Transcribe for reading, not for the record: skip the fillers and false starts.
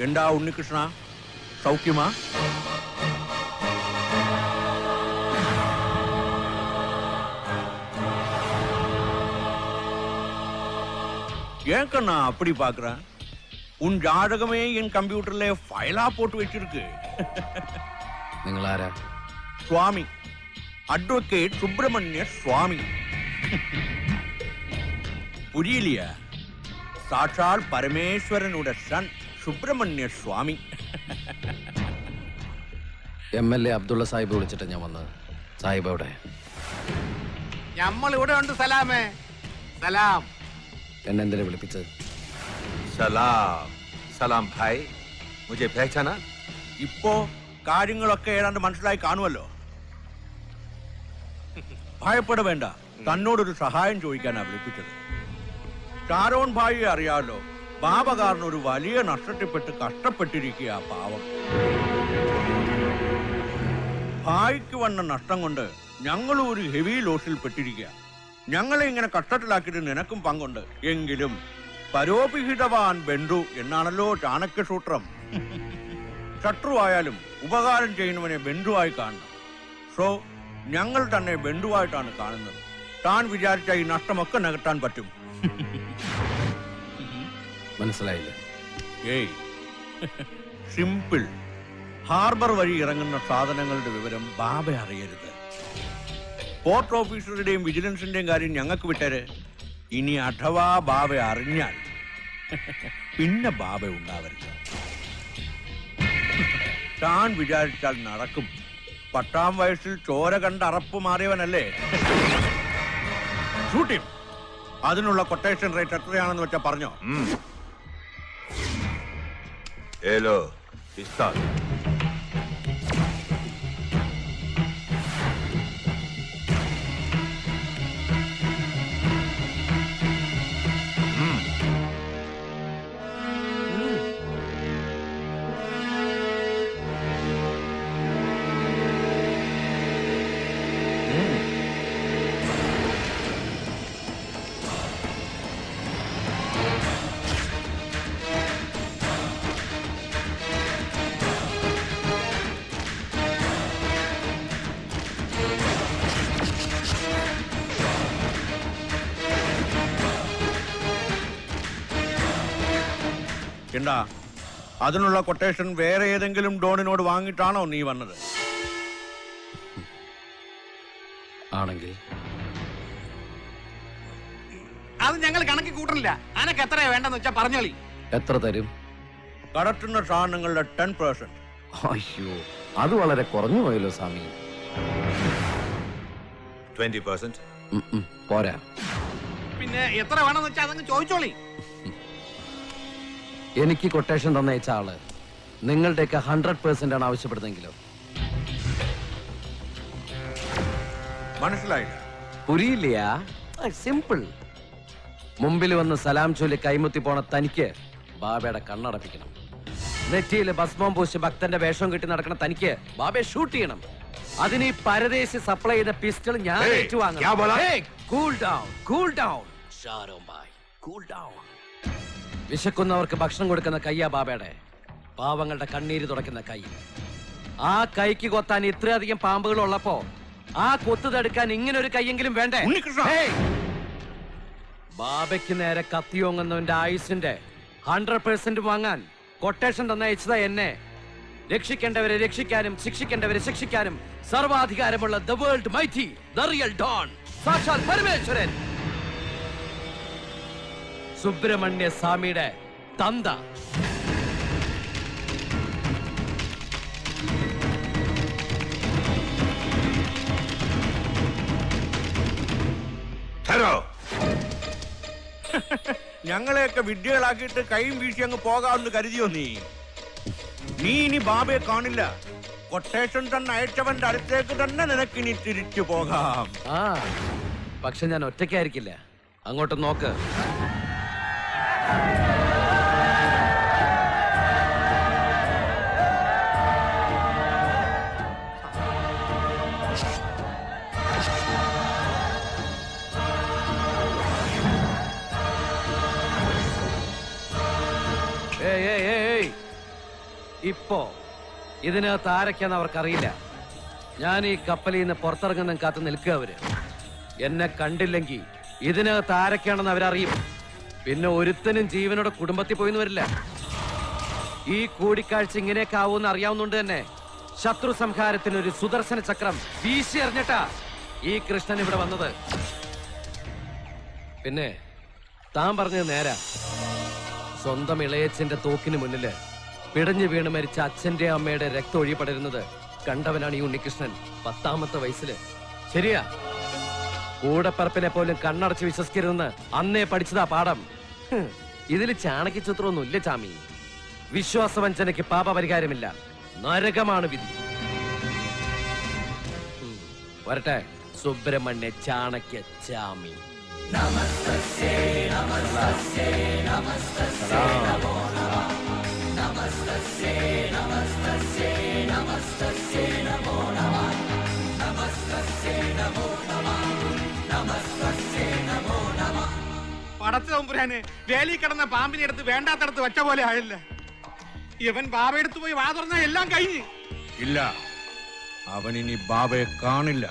എന്താ ഉണ്ണികൃഷ്ണ, സൗഖ്യമാ? ஏன் கண்ணா அப்படி பாக்குற? உன் ஜாதகமே என் கம்ப்யூட்டர்ல ஃபைலா போட்டு வச்சிருக்கு. നിങ്ങളാരാ? சுவாமி, அட்வொகேட் சுப்பிரமணிய சுவாமி. புரியலையா? சாட்சால் பரமேஸ்வரனோட சன் സുബ്രഹ്മണ്യ സ്വാമി. MLA അബ്ദുള്ള സാഹിബ് വിളിച്ചിട്ട് ഞാൻ വന്നത്. സാഹിബ് എവിടെ? നമ്മൾ ഇവിടെ ഉണ്ട് സലാമേ. സലാം. എന്നെ എന്തിനാ വിളിപ്പിച്ചത്? സലാം സലാം ഭായ്, മുझे पहचाना? ഇപ്പോ കാര്യങ്ങളൊക്കെ ഏതാണ്ട് മനസ്സിലായി കാണുമല്ലോ. ഭയപ്പെട വേണ്ട, തന്നോടൊരു സഹായം ചോദിക്കാനാ വിളിപ്പിച്ചത്. ഷാരോൺ ഭായിയെ അറിയാമല്ലോ. ബാബ കാരണം ഒരു വലിയ നഷ്ടത്തിൽപ്പെട്ട് കഷ്ടപ്പെട്ടിരിക്കുക പാവം. ഭായിക്ക് വന്ന നഷ്ടം കൊണ്ട് ഞങ്ങളും ഒരു ഹെവി ലോസിൽ പെട്ടിരിക്കുക. ഞങ്ങളെ ഇങ്ങനെ കഷ്ടത്തിലാക്കിയിട്ട് നിനക്കും പങ്കുണ്ട്. എങ്കിലും പരോപിഹിതവാൻ ബന്ധു എന്നാണല്ലോ ചാണക്യസൂത്രം. ശത്രുവായാലും ഉപകാരം ചെയ്യുന്നവനെ ബന്ധുവായി കാണണം. സോ ഞങ്ങൾ തന്നെ ബന്ധുവായിട്ടാണ് കാണുന്നത്. താൻ വിചാരിച്ച ഈ നഷ്ടമൊക്കെ നികത്താൻ പറ്റും. മനസ്സിലായില്ല? ഏയ്, സിമ്പിൾ. ഹാർബർ വഴി ഇറങ്ങുന്ന സാധനങ്ങളുടെ വിവരം ബാബ അറിയരുത്. പോർട്ട് ഓഫീസറുടെയും വിജിലൻസിന്റെയും കാര്യം ഞങ്ങൾക്ക് വിട്ടേര്. ഇനി അഥവാ ബാബ അറിഞ്ഞാൽ പിന്നെ ബാബ ഉണ്ടാവരുത്. താൻ വിചാരിച്ചാൽ നടക്കും. 10-ാം വയസ്സിൽ ചോര കണ്ട് അറപ്പ് മാറിയവനല്ലേ? ഷൂട്ടിം. അതിനുള്ള കൊട്ടേഷൻ റേറ്റ് എത്രയാണെന്ന് വെച്ചാ പറഞ്ഞോ? ഏലോ പിസ്തൽ. എന്താ, അതിനുള്ള കൊട്ടേഷൻ വേറെ ഏതെങ്കിലും ഡോണിനോട് വാങ്ങിയിട്ടാണോ നീ വന്നത്? ആണെങ്കിൽ അത് ഞങ്ങൾ കണക്ക് കൂട്ടണില്ല. അനക്ക് എത്രയാ വേണ്ടെന്ന് വെച്ചാ പറഞ്ഞോളി. എത്ര തരും? കടത്തുന്ന സാധനങ്ങളുടെ 10%. അയ്യോ, അത് വളരെ കുറഞ്ഞു പോയല്ലോ സ്വാമി. 20%. പോരാ. പിന്നെ എത്ര വേണമെന്ന് വെച്ചാ അതങ്ങ് ചോദിച്ചോളി. എനിക്ക് കൊട്ടേഷൻ തന്നയച്ച ആള് നിങ്ങളുടെയൊക്കെ 100% ആണ് ആവശ്യപ്പെടുന്നെങ്കിലോ? മനസ്സിലായില്ല? പുരിയില്ല. സിമ്പിൾ. മുമ്പിൽ വന്ന് സലാം ചൊല്ലി കൈമുത്തി പോണ തനിക്ക് ബാബയുടെ കണ്ണടപ്പിക്കണം. നെറ്റിയില് ഭസ്മം പൂശി ഭക്തന്റെ വേഷം കെട്ടി നടക്കണ തനിക്ക് ബാബയെ ഷൂട്ട് ചെയ്യണം. അതിന് ഈ പരദേശി സപ്ലൈ ചെയ്ത പിസ്റ്റൾ ഞാൻ വിശക്കുന്നവർക്ക് ഭക്ഷണം കൊടുക്കുന്ന കയ്യാ ബാബയുടെ. പാവങ്ങളുടെ കണ്ണീര് തുടയ്ക്കുന്ന കൈ. ആ കൈക്ക് കൊത്താൻ ഇത്രയധികം പാമ്പുകൾ ഉള്ളപ്പോ ആ കൊത്തു തടുക്കാൻ ഇങ്ങനെ ഒരു കൈയെങ്കിലും വേണ്ടേ? ബാബയ്ക്ക് നേരെ കത്തിയോങ്ങുന്നവന്റെ ആയുസിന്റെ 100% വാങ്ങാൻ കൊട്ടേഷൻ തന്നയച്ചതാ എന്നെ. രക്ഷിക്കേണ്ടവരെ രക്ഷിക്കാനും ശിക്ഷിക്കേണ്ടവരെ ശിക്ഷിക്കാനും സർവാധികാരമുള്ള the world mighty, the real don, സാക്ഷാൽ പരമേശ്വരൻ സുബ്രഹ്മണ്യ സ്വാമിയുടെ തന്ത. ഞങ്ങളെയൊക്കെ വിഡ്ഢികളാക്കിയിട്ട് കൈയും വീശി അങ്ങ് പോകാമെന്ന് കരുതിയോ നീ? നീ ഇനി ബാബയെ കാണില്ല. കൊട്ടേഷൻ തന്നെ അയച്ചവന്റെ അടുത്തേക്ക് തന്നെ നിനക്കിനി തിരിച്ചു പോകാം. പക്ഷെ ഞാൻ ഒറ്റയ്ക്കായിരിക്കില്ല. അങ്ങോട്ട് നോക്ക്. ഇപ്പോ ഇതിനകത്ത് ആരൊക്കെയാന്ന് അവർക്കറിയില്ല. ഞാൻ ഈ കപ്പലിൽ നിന്ന് പുറത്തിറങ്ങുന്ന കാത്ത് നിൽക്കുക അവര്. എന്നെ കണ്ടില്ലെങ്കിൽ ഇതിനകത്ത് ആരൊക്കെയാണെന്ന് അവരറിയും. പിന്നെ ഒരുത്തനും ജീവനോടെ കുടുംബത്തിൽ പോയിന്ന് വരില്ല. ഈ കൂടിക്കാഴ്ച ഇങ്ങനെയൊക്കെ ആവുമെന്ന് അറിയാവുന്നതുകൊണ്ട് തന്നെ ശത്രു സംഹാരത്തിന് ഒരു സുദർശന ചക്രം വീശി എറിഞ്ഞിട്ടാ ഈ കൃഷ്ണൻ ഇവിടെ വന്നത്. പിന്നെ താൻ പറഞ്ഞത് നേരാ. സ്വന്തം ഇളയച്ചന്റെ തോക്കിന് മുന്നില് പിടഞ്ഞു വീണ് മരിച്ച അച്ഛന്റെ അമ്മയുടെ രക്തം ഒഴിയപ്പെടരുന്നത് കണ്ടവനാണ് ഈ ഉണ്ണികൃഷ്ണൻ 10ാമത്തെ വയസ്സില്. ശരിയാ, കൂടപ്പറപ്പിനെ പോലും കണ്ണടച്ച് വിശ്വസിക്കരുതെന്ന് അന്നേ പഠിച്ചതാ പാഠം. ഇതില് ചാണക്യചിത്രമൊന്നും ഇല്ല ചാമി. വിശ്വാസവഞ്ചനയ്ക്ക് പാപപരിഹാരമില്ല, നരകമാണ് വിധി. വരട്ടെ സുബ്രഹ്മണ്യ ചാണക്യ ചാമി. നമസ്തേ നമസ്തേ നമസ്തേ നമോ നമഃ. നമസ്തേ നമസ്തേ നമസ്തേ നമോ നമഃ. നമസ്തേ നമോ നമഃ. നമസ്തേ നമോ നമഃ. പടച്ച തമ്പുരാന് വേലി കിടന്ന പാമ്പിനെ എടുത്ത് വേണ്ടാത്തടത്ത് വെച്ച പോലെ ആയില്ല. ഇവൻ ബാബ എടുത്തു പോയി വാ തുറന്ന എല്ലാം കഴിഞ്ഞ്. ഇല്ല, അവനിനി ബാബയെ കാണില്ല.